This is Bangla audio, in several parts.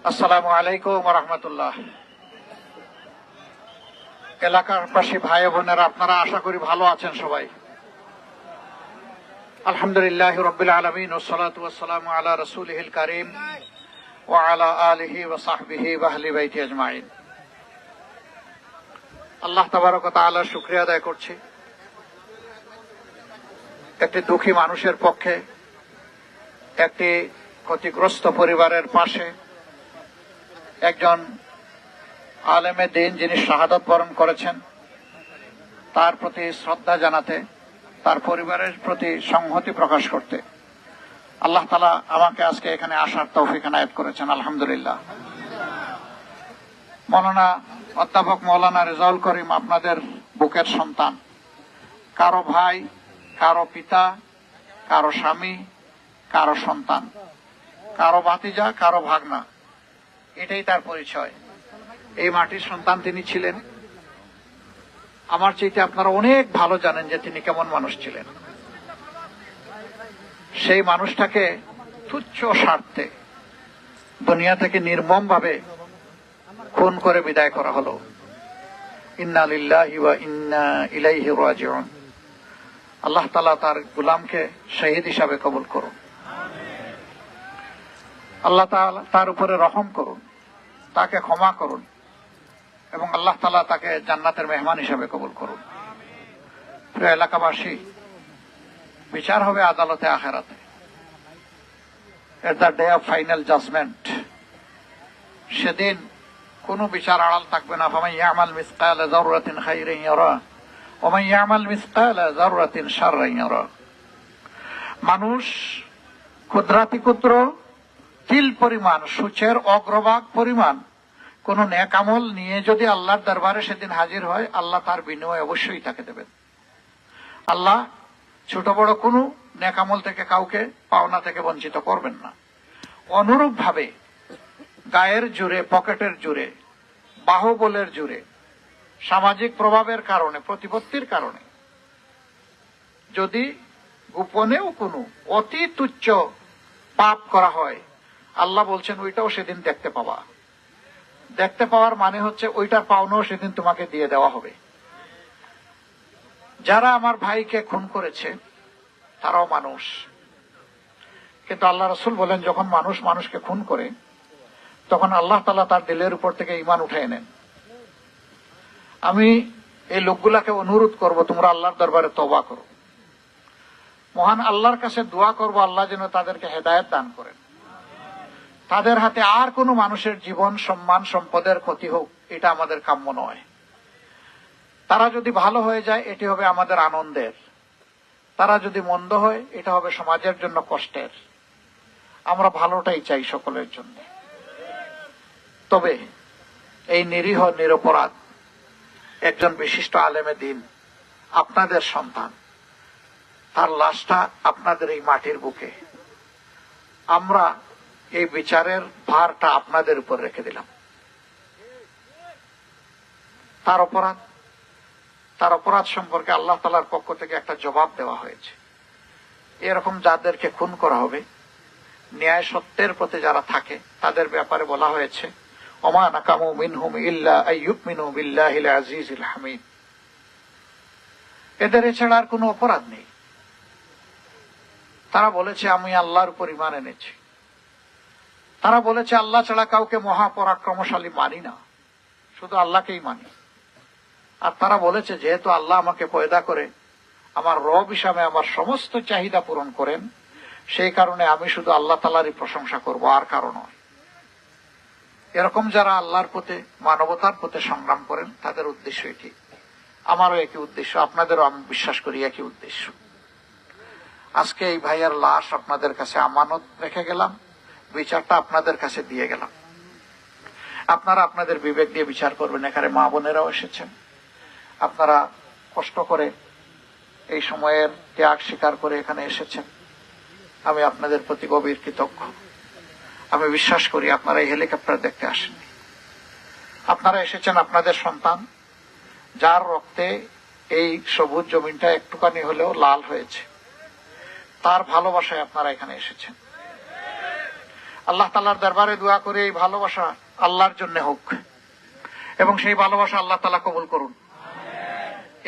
আসসালামু আলাইকুম ওয়া রাহমাতুল্লাহ। এলাকার পাশে ভাই বোনেরা, আপনারা আশা করি ভালো আছেন সবাই। আলহামদুলিল্লাহি রাব্বিল আলামিন ওয়াস সালাতু ওয়াস সালামু আলা রাসূলিহিল কারীম ওয়া আলা আলিহি ওয়া সাহবিহি ওয়া আহলি বাইতি আজমাইন। আল্লাহ তাবারক ওয়া তাআলার শুকরিয়া আদায় করছি, একটি দুঃখী মানুষের পক্ষে, একটি ক্ষতিগ্রস্ত পরিবারের পাশে একজন আলেমে দ্বীন যিনি শাহাদাত বরণ করেছেন তার প্রতি শ্রদ্ধা জানাতে, তার পরিবারের প্রতি সংহতি প্রকাশ করতে আল্লাহ তাআলা আমাকে আজকে এখানে আসার তৌফিক এনায়েত করেছেন। আলহামদুলিল্লাহ। অধ্যাপক মৌলানা রেজাউল করিম আপনাদের বুকের সন্তান, কারো ভাই, কারো পিতা, কারো স্বামী, কারো সন্তান, কারো ভাতিজা, কারো ভাগনা, এটাই তার পরিচয়। এই মাটির সন্তান তিনি ছিলেন। আমার চাইতে আপনারা অনেক ভালো জানেন যে তিনি কেমন মানুষ ছিলেন। সেই মানুষটাকে তুচ্ছ স্বার্থে দুনিয়া থেকে নির্মম ভাবে খুন করে বিদায় করা হলো। ইন্না লিল্লাহি ওয়া ইন্না ইলাইহি রাজিউন। আল্লাহ তাআলা তার গোলামকে শহীদ হিসাবে কবুল করুন। আল্লাহ তাআলা তার উপরে রহম করুন, তাকে ক্ষমা করুন এবং আল্লাহ তাআলা তাকে জান্নাতের মেহমান হিসাবে কবুল করুন। প্রিয় এলাকাবাসী, বিচার হবে আদালতে আখিরাতে, at the day of final judgement. সেদিন কোনো বিচার আড়াল থাকবে না। ফামান ইয়ামাল মিসকালা যাররাতিন খাইরান ইয়ারা ওয়া মান ইয়ামাল মিসকালা যাররাতিন শাররান ইয়ারা। মানুষ ক্ষুদ্রাতি ক্ষুদ্র তিল পরিমাণ, সূচের অগ্রভাগ পরিমাণ কোন নেক আমল নিয়ে যদি আল্লাহর দরবারে সেদিন হাজির হয়, আল্লাহ তার বিনিময় অবশ্যই তাকে দেবেন। আল্লাহ ছোট বড় কোনো নেক আমল থেকে কাউকে পাওনা থেকে বঞ্চিত করবেন না। অনুরূপ ভাবে গায়ের জোরে, পকেটের জোরে, বাহুবলের জোরে, সামাজিক প্রভাবের কারণে, প্রতিপত্তির কারণে যদি গোপনেও কোনো অতি তুচ্ছ পাপ করা হয়, আল্লাহ বলছেন ওইটাও সেদিন দেখতে পাওয়া। দেখতে পাওয়ার মানে হচ্ছে ওইটার পাওনাও সেদিন তোমাকে দিয়ে দেওয়া হবে। যারা আমার ভাইকে খুন করেছে তারাও মানুষ, কিন্তু আল্লাহ রাসূল বলেন যখন মানুষ মানুষকে খুন করে তখন আল্লাহ তাআলা তার দিলের উপর থেকে ঈমান উঠিয়ে নেন। আমি এই লোকগুলাকে অনুরোধ করব, তোমরা আল্লাহর দরবারে তওবা করো, মহান আল্লাহর কাছে দোয়া করব আল্লাহ যেন তাদেরকে হেদায়েত দান করেন। তাদের হাতে আর কোনো মানুষের জীবন, সম্মান, সম্পদের ক্ষতি হোক, এটা আমাদের কাম্য নয়। তারা যদি ভালো হয়ে যায় এটি হবে আমাদের আনন্দের, তারা যদি মন্দ হয় এটা হবে সমাজের জন্য কষ্টের। আমরা ভালোটাই চাই সকলের জন্য। তবে এই নিরীহ নিরপরাধ একজন বিশিষ্ট আলেমে দ্বীন, আপনাদের সন্তান, তার লাশটা আপনাদের এই মাটির বুকে, আমরা এই বিচারের ভারটা আপনাদের উপর রেখে দিলাম। তার অপরাধ সম্পর্কে আল্লাহ তাআলার পক্ষ থেকে একটা জবাব দেওয়া হয়েছে। এরকম যাদেরকে খুন করা হবে, ন্যায় সত্যের প্রতি যারা থাকে, তাদের ব্যাপারে বলা হয়েছে ওমা নাকামু মিনহুম ইল্লা আইয়ুমিনু বিল্লাহিল আজিজিল হামিদ। এদের এছাড়া আর কোনো অপরাধ নেই। তারা বলেছে আমি আল্লাহর উপর ঈমান এনেছি। তারা বলেছে আল্লাহ ছাড়া কাউকে মহাপরাক্রমশালী মানি না, শুধু আল্লাহকেই মানি। আর তারা বলেছে যেহেতু আল্লাহ আমাকে পয়দা করে আমার রব হিসাবে আমার সমস্ত চাহিদা পূরণ করেন, সেই কারণে আমি শুধু আল্লাহ তাআলারই প্রশংসা করব, আর কারো নয়। এরকম যারা আল্লাহর পথে, মানবতার পথে সংগ্রাম করেন, তাদের উদ্দেশ্য এটি। আমারও একই উদ্দেশ্য, আপনাদেরও আমি বিশ্বাস করি একই উদ্দেশ্য। আজকে এই ভাইয়ের লাশ আপনাদের কাছে আমানত রেখে গেলাম, বিচারটা আপনাদের কাছে দিয়ে গেলাম। আপনারা আপনাদের বিবেক দিয়ে বিচার করবেন। এখানে মা বোনেরাও এসেছেন, আপনারা কষ্ট করে এই সময়ের ত্যাগ স্বীকার করে এখানে এসেছেন। আমি আপনাদের প্রতি গভীর কৃতজ্ঞ। আমি বিশ্বাস করি আপনারা এই হেলিকপ্টার দেখতে আসেননি, আপনারা এসেছেন আপনাদের সন্তান, যার রক্তে এই সবুজ জমিনটা একটুখানি হলেও লাল হয়েছে, তার ভালোবাসায় আপনারা এখানে এসেছেন। আল্লাহ তাআলার দরবারে দোয়া করে এই ভালোবাসা আল্লাহর জন্য হোক এবং সেই ভালোবাসা আল্লাহ তাআলা কবুল করুন।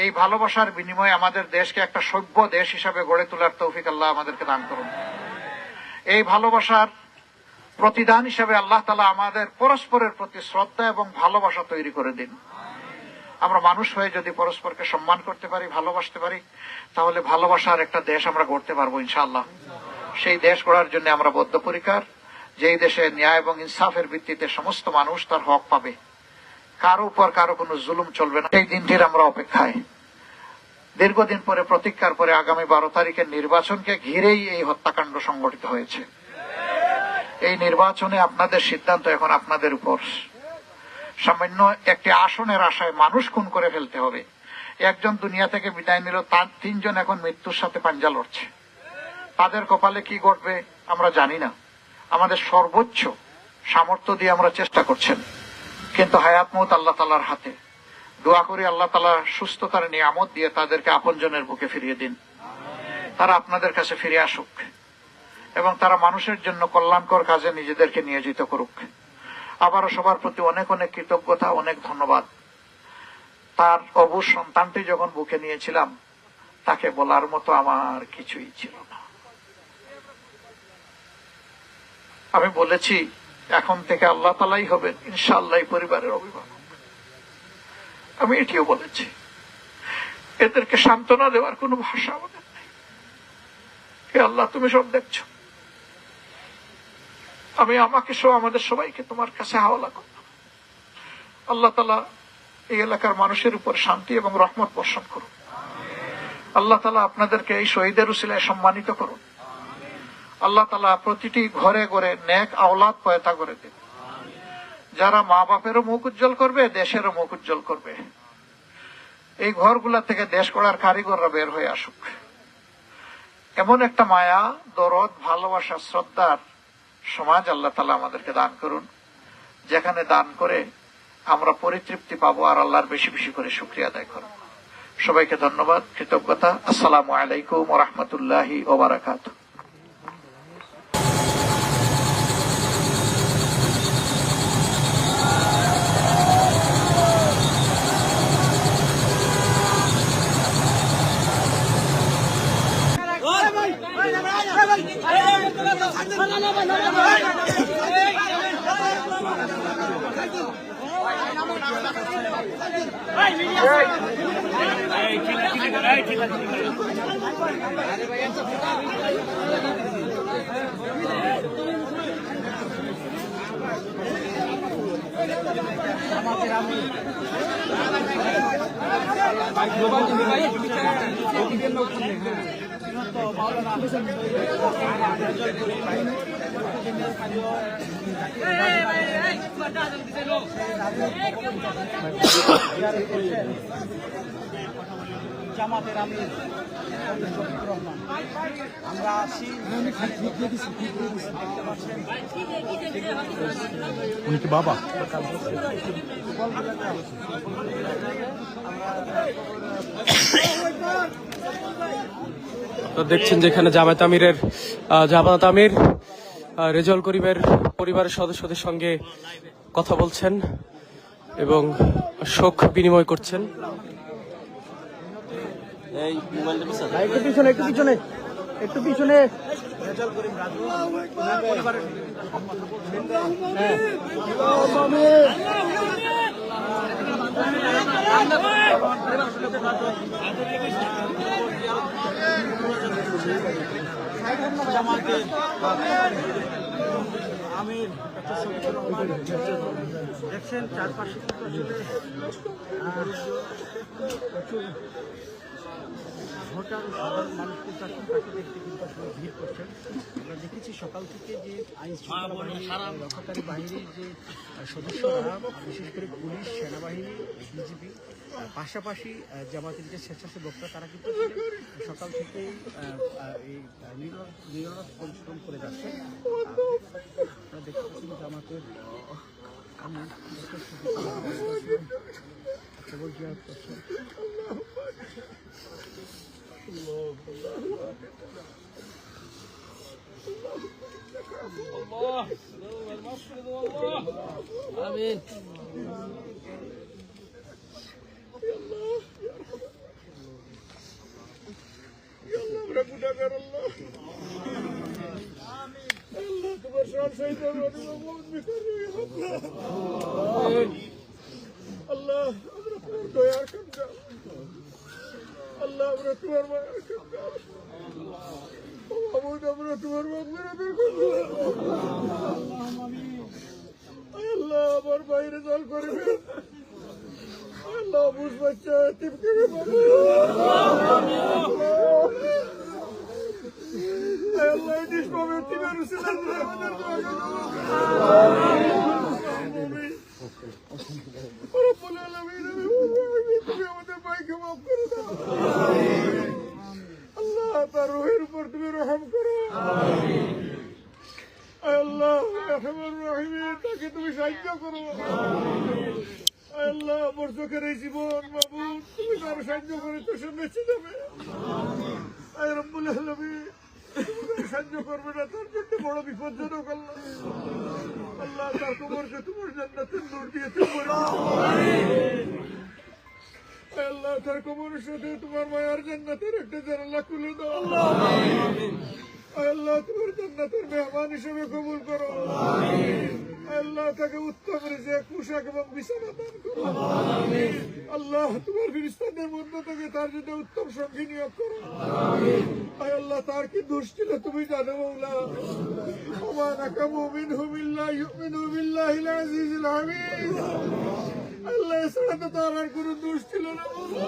এই ভালোবাসার বিনিময়ে আমাদের দেশকে একটা সভ্য দেশ হিসাবে গড়ে তোলার তৌফিক আল্লাহ আমাদেরকে দান করুন। এই ভালোবাসার প্রতিদান হিসাবে আল্লাহ তাআলা আমাদের পরস্পরের প্রতি শ্রদ্ধা এবং ভালোবাসা তৈরি করে দিন। আমরা মানুষ হয়ে যদি পরস্পরকে সম্মান করতে পারি, ভালোবাসতে পারি, তাহলে ভালোবাসার একটা দেশ আমরা গড়তে পারবো ইনশাআল্লাহ। সেই দেশ গড়ার জন্য আমরা বদ্ধপরিকর, যেই দেশে ন্যায় এবং ইনসাফের ভিত্তিতে সমস্ত মানুষ তার হক পাবে, কারো উপর কারো কোনো জুলুম চলবে না, সেই দিনটির আমরা অপেক্ষায়। দীর্ঘদিন পরে, প্রতীক্ষার পরে আগামী 12 তারিখের নির্বাচনকে ঘিরেই এই হত্যাকাণ্ড সংঘটিত হয়েছে। এই নির্বাচনে আপনাদের সিদ্ধান্ত এখন আপনাদের উপর। সামান্য একটি আসনের আশায় মানুষ খুন করে ফেলতে হবে। একজন দুনিয়া থেকে বিদায় নিল, তার 3 জন এখন মৃত্যুর সাথে পাঞ্জা লড়ছে। তাদের কপালে কি ঘটবে আমরা জানি না। আমাদের সর্বোচ্চ সামর্থ্য দিয়ে আমরা চেষ্টা করছেন, কিন্তু হায়াত মউত আল্লাহ তাআলার হাতে। দোয়া করি আল্লাহ তাআলা সুস্থতার নিয়ামত দিয়ে তাদেরকে আপনজনের বুকে ফিরিয়ে দিন। তারা আপনাদের কাছে ফিরে আসুক এবং তারা মানুষের জন্য কল্যাণকর কাজে নিজেদেরকে নিয়োজিত করুক। আবারও সবার প্রতি অনেক অনেক কৃতজ্ঞতা, অনেক ধন্যবাদ। তার অবুঝ সন্তানটি যখন বুকে নিয়েছিলাম, তাকে বলার মতো আমার কিছুই ছিল না। আমি বলেছি এখন থেকে আল্লাহ তাআলাই হবেন ইনশাআল্লাহ পরিবারের অভিভাবক। আমি এটিও বলেছি, এদেরকে সান্ত্বনা দেওয়ার কোনো ভাষা আমাদের নেই। হে আল্লাহ, তুমি সব দেখছো। আমি আমাকে সহ আমাদের সবাইকে তোমার কাছে হাওয়ালা করলাম। আল্লাহ তাআলা এই এলাকার মানুষের উপর শান্তি এবং রহমত বর্ষণ করুন। আল্লাহ তাআলা আপনাদেরকে এই শহীদের উসিলায় সম্মানিত করুন। আল্লাহ তাআলা প্রতিটি ঘরে ঘরে নেক আওলাদ পয়দা করে দিন, যারা মা বাপেরও মুখ উজ্জ্বল করবে, দেশেরও মুখ উজ্জ্বল করবে। এই ঘরগুলা থেকে দেশ গড়ার কারিগররা বের হয়ে আসুক। এমন একটা মায়া, দরদ, ভালোবাসা, শ্রদ্ধার সমাজ আল্লাহ তাআলা আমাদেরকে দান করুন, যেখানে দান করে আমরা পরিতৃপ্তি পাবো আর আল্লাহর বেশি বেশি করে শুকরিয়া আদায় করব। সবাইকে ধন্যবাদ, কৃতজ্ঞতা। আসসালামু আলাইকুম ওয়া রাহমাতুল্লাহি ওয়া বারাকাতুহু। জামাতের আমির আমরা আছি, উনি কি বাবা? দেখছেন যেখানে জামাত আমির রেজাউল করিমের পরিবারের সদস্যদের সঙ্গে কথা বলছেন এবং শোক বিনিময় করছেন। একটু পিছনে একটু পিছনে রেজাউল করিম রাজু পরিবারের আমির দেখছেন চারপাশে ভোটার সাধারণ মানুষ কিন্তু এখন তাকে দেখতে কিন্তু আসলে ভিড় করছেন। আমরা দেখেছি সকাল থেকে যে আইন শৃঙ্খলা রক্ষাকারী বাহিনীর যে সদস্যরা, বিশেষ করে পুলিশ, সেনাবাহিনী, বিজিবি, পাশাপাশি জামাতের যে স্বেচ্ছাসেবকরা, তারা কিন্তু সকাল থেকেই এই নিরলস পরিশ্রম করে যাচ্ছে। আমরা দেখতে পাচ্ছি জামাতের খবর জিয়ারত করছে। আমিন। আমরা গুনাহগার আল্লাহ। আল্লাহ তোমার সব শয়তান বহুত ভিতরে আল্লাহ আমরা তোমার দয়ার কাঙ্গাল। আল্লাহ আমরা তোমার মায়ের কাঙ্গাল। আমরা তোমার মাগফিরাতের কাঙ্গাল। আল্লাহ আমার বাইরে জল করবেন। আল্লাহ বুঝ বাচ্চা টিপকে আল্লাহ দিস পাবে টিপের উসিলা আমাদের রব্বুল আলামিন তুমি আমাদের ভাইকে মাফ করে দাও। আল্লাহ তার রুহের উপর তুমি রহম করো। আল্লাহ রহমান রহিম তাকে তুমি সাহায্য করো। আল্লাহ আমার চোখের এই জীবন বাবু তুমি তার সাহায্য করে তো সে বেঁচে যাবে। আয় রব্বুল আলামিন তুমি সাহায্য করবে না, তার জন্য বড় বিপজ্জনক। আল্লাহ আল্লাহ তার কবরকে তোমার জান্নাতের নূর দিয়ে আল্লাহ তার কবরের সাথে তোমার মায়ার জান্নাতের একটা জানালা খুলে দাও। আল্লাহ তোমার জান্নাতের মেহমান হিসেবে কবুল করো। আল্লাহ তাকে উত্তম রিজিক, পোশাক এবং বিছানা দান করো। আল্লাহ তোমার ফেরেশতাদের মধ্য থেকে তার জন্য উত্তম সঙ্গী নিয়োগ করো। আল্লাহ তার কি দোষ ছিল তুমি জানো মওলা। ওয়া নাকামু মিনহু বিল্লাহি ইউমিনু বিল্লাহিল আজিজিল হামিদ। আল্লাহ এছাড়া তো তার আর কোনো দোষ ছিল না মওলা।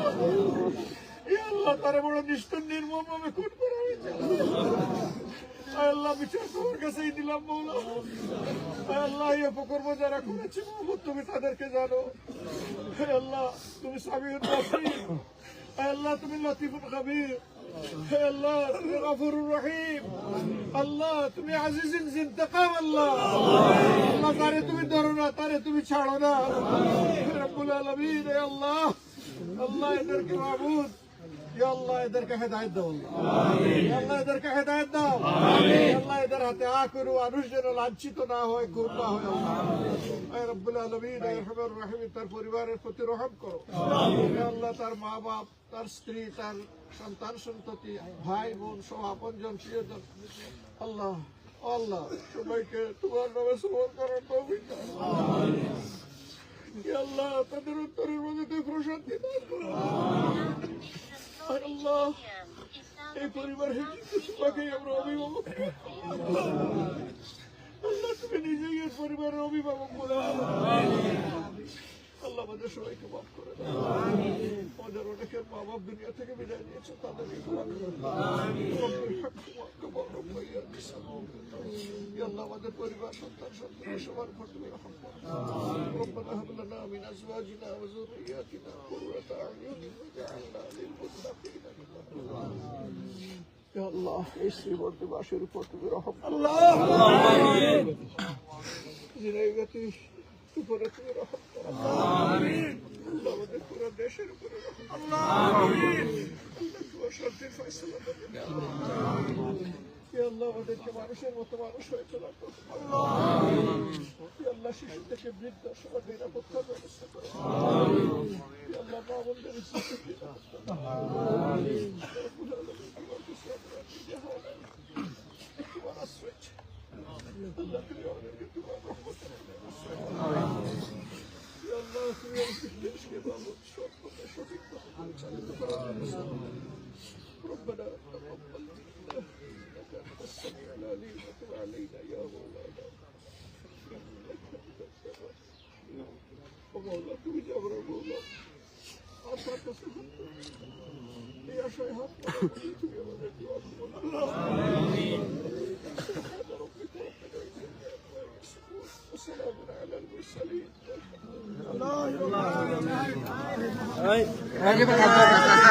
আল্লাহ তার বড় নিষ্ঠুর নির্মম ভাবে খুন করা হয়েছে। আল্লাহ বিচার তোমার কাছেই দিলাম মওলা। আল্লাহ এই অপকর্ম যারা করেছে মাহবুব তুমি তাদেরকে জানো। আল্লাহ তুমি সামিউন বাসীর। আল্লাহ তুমি লতিফুল খাবীর। আল্লাহ তুমি গফুরুর রহিম। আল্লাহ তুমি আজিজুল ইন্তিকাম। আল্লাহ আল্লাহ তারে তুমি ধরো না, তারে তুমি ছাড়ো না। রব্বুল আলামিন আল্লাহ আল্লাহ এদেরকে মাবুদ আল্লাহ এদেরকে হেদায়েত দাও। আল্লাহ এদেরকে হেদায়েত দাও। আল্লাহ এদের হাতে আখেরু মানুষ যেন লাঞ্ছিত না হয়, খুন না হয়। আল্লাহ রব্বুল আলামিন রহমান রহিম তার পরিবারের প্রতি রহম করো। আল্লাহ তার মা বাপ, তার স্ত্রী, তার সন্তান সন্ততি, ভাই বোন সহ আপনজন প্রিয়জন আল্লাহ আল্লাহ সবাইকে তোমার নামে স্মরণ করার তৌফিক দাও। আল্লাহ তাদের উত্তরের মধ্যে তুই প্রশান্তি দান করো। আল্লাহ এই পরিবারের তোমাকেই আমরা অভিভাবক। আল্লাহ তুমি নিজেই এর পরিবারের অভিভাবক বলে আল্লাহ আমাদের সবাইকে মাফ করে দাও। আমাদের অনেকের মা বাপ দুনিয়া থেকে বিদায় নিয়েছে, তাদেরকে আল্লাহ আমাদের পরিবার সন্তান সন্তান সবার উপর তুমি রহম করো। ربنا هب لنا من ازواجنا وذرياتنا قرة اعين واجعلنا للمتقين اماما। يا الله এই শ্রীবর্তী মাসের উপর তুমি রহম করো। আল্লাহ জিনাইগাতি উপরে তুমি রহম করো। আমিন। আমাদের পুরো দেশের উপরে রহম করো। আমিন। তোমার শান্তির ফয়সালা করো। আমিন। আল্লাহ আমাদেরকে মানুষের মতো মানুষ হয়ে চলার আল্লাহ শিশু থেকে বৃদ্ধ সবার নিরাপত্তার ব্যবস্থা করো। আল্লাহ মা বোনদের তোমার আশ্রয় আল্লাহ তুমি আমাদেরকে তোমার আল্লাহ তুমি দেশকে বাবদ সব কথা সঠিক পথে পরিচালিত করার ব্যবস্থা ربنا تقبل منا انك انت السميع العليم وتب علينا يا مولانا ومولا তুমি জবর مولا আপনার কাছে এই আশায় হাত তুমি আমাদের দোয়া কবুল করো। আমিন। وسلام على المرسلين والحمد لله।